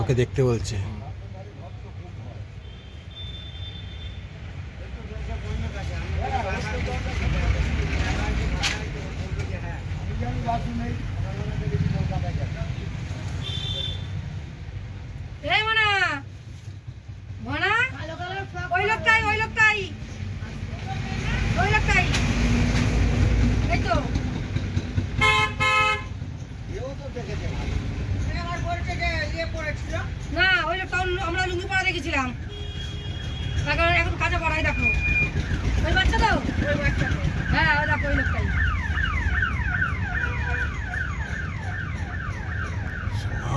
আমাকে দেখতে বলছে। না ওই লোকটা আমরা লুঙ্গি পরা দেখেছিলাম, তার কারণে এখন কাঁচা পড়াই দেখো ওই বাচ্চা তো, ওই বাচ্চা হ্যাঁ ওই দেখো ওই লোকটাই।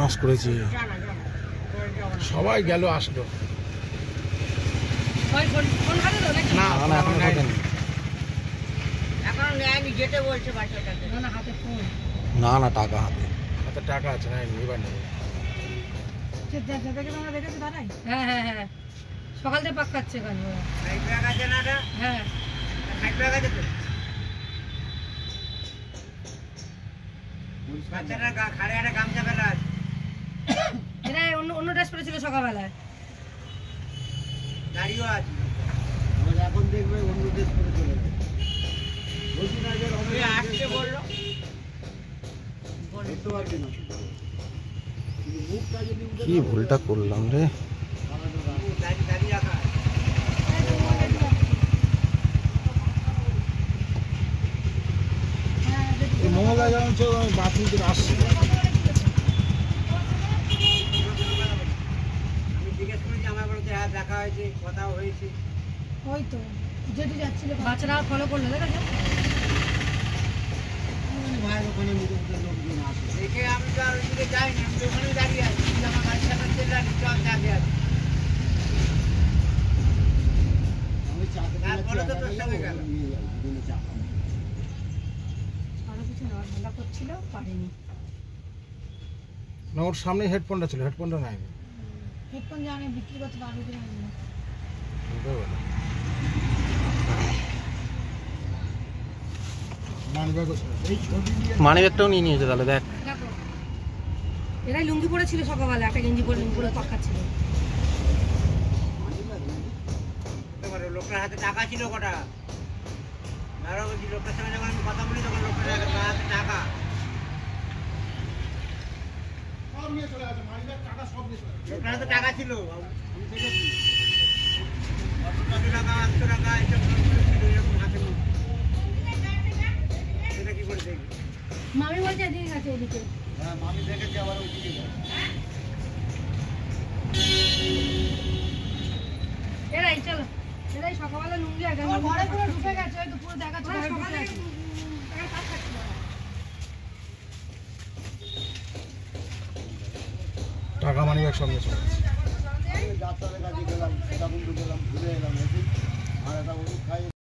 আস করেছি সবাই গেল আসলো ফোন খাতে তো নাকি? না না এখন খাতেনি, এখন নেয়নি, যেতে বলছে বাচ্চাটাকে। না না হাতে ফোন, না না টাকা হাতে হাতে টাকা আছে না এবার নেবে। হ্যাঁ হ্যাঁ হ্যাঁ সকাল থেকে পাক খাচ্ছে এখানে ওরা। হ্যাঁ এরা অন্য ড্রেস পরেছিল সকালবেলায়, দাঁড়িয়েও আছে এখন দেখবে অন্য দেশ করে চলে যাবে। আসতে বললো দেখতে পারবি না, কি ভুলটা করলাম রে। দাঁড়িয়ে রাখা মমতা যেমন বাথরুম থেকে আসছি, আমি জিজ্ঞেস করেছি, আমার বলতে হ্যাঁ দেখা হয়েছে, কথা হয়েছে। ওই তো যেটি যাচ্ছিল বাচ্চারা ফলো করলো দেখেছো। ভাইয়ের ওখানে লোকজন আসে দেখে আমি তো আর ওইদিকে যাইনি, আমি তো ওখানে দাঁড়িয়ে আছি, আমার গাড়ি চাকা চলে আসি, চল দাঁড়িয়ে আছি। তারপরে তো তোর সঙ্গে গেল আরো কিছু নেওয়ার ধান্দা করছিল, পারেনি। না ওর সামনে হেডফোনটা ছিল, হেডফোনটা নাই। হেডফোন জানে বিক্রি করতে পারবে কিনা মানি ব্যাগটাও নিয়ে নিয়েছে তাহলে দেখ। দেখো এরাই লুঙ্গি পরেছিল সকালবেলা, একটা গেঞ্জি পরে লুঙ্গি পরে পাক খাচ্ছিল। লোকটার হাতে টাকা ছিল কটা, ধরো বলছি লোকটার সঙ্গে যখন আমি কথা বলি তখন লোকটার হাতে টাকা লোকটার হাতে টাকা ছিল, আমি দেখেছি 100 টাকা 800 টাকা এসব ছিল এরকম হাতে মধ্যে। সেটা কি করে দেখবি? মামি বলছে এদিকে আছে এদিকে। হ্যাঁ মামি দেখেছি, আবার ওইদিকে যায়। এরাই চলো, এরাই সকালবেলা লুঙ্গি আগে ঘরে পুরো ঢুকে গেছে, ওই তো পুরো দেখাচ্ছে ঘরে ঢুকে গেছে। টাকা মানি ব্যাগ সঙ্গে চলে গেছে। ডাক্তারের কাছে গেলাম, সেটা বন্ধু গেলাম, ঘুরে এলাম, আর একটা ওষুধ খাই।